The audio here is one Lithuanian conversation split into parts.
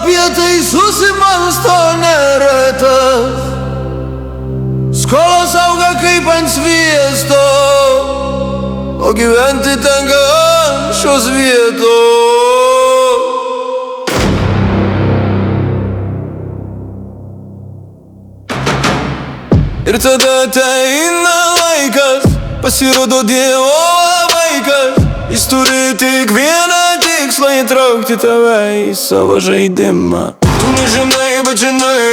apie tai susimąsto neretas. Skolos auga kaip ant sviesto, o gyventi tenka ant šios vietos. Ir tada ateina laikas, pasirodo Dievo vaikas. Jis turi tik vieną tikslą, įtraukti tave į savo žaidimą. Tu nežinai, bet žinai,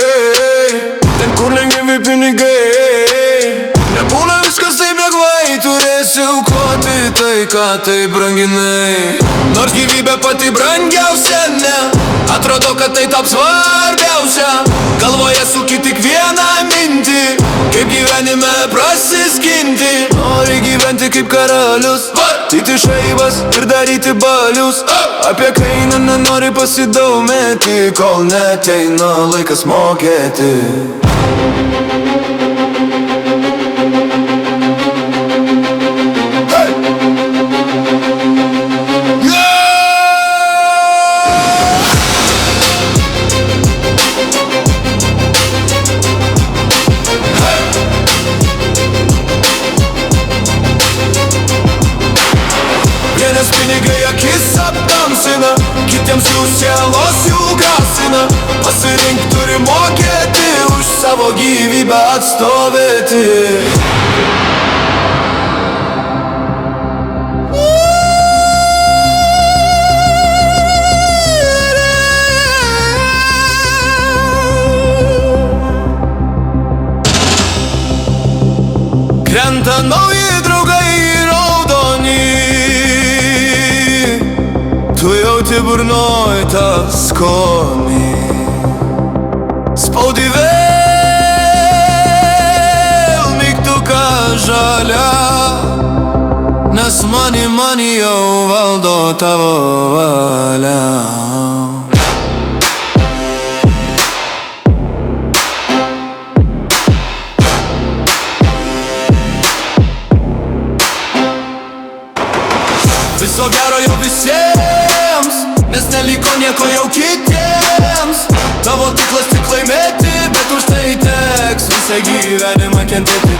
ten kur lengvi pinigai. Nebūna viskas taip lengvai, turėsi aukoti tai, ką taip branginai. Nors gyvybė pati brangiausia, ne, atrodo, kad tai taps svarbiausia. Galvoje suki tik vieną mintį, kaip gyvenime prasiskinti. Nori gyventi kaip karalius, vartyti šaibas ir daryti balius. Apie kainą nenori pasidomėti, kol neateina laikas mokėti. Vienas pinigai akis aptamsina, kitiems jų sielos jų grasina. Pasirink turi mokėti, už savo gyvybę atstovėti. Krenta nauji draugai raudoni, tu jauti burnoj tą skonį. Spaudi vėl mygtuką žalią, nes mani jau valdo tavo valia. Viso gero jau visiems, nes neliko nieko jau kitiems. Tavo tiklas tik laimėti, bet už tai teks visą gyvenimą kentėti.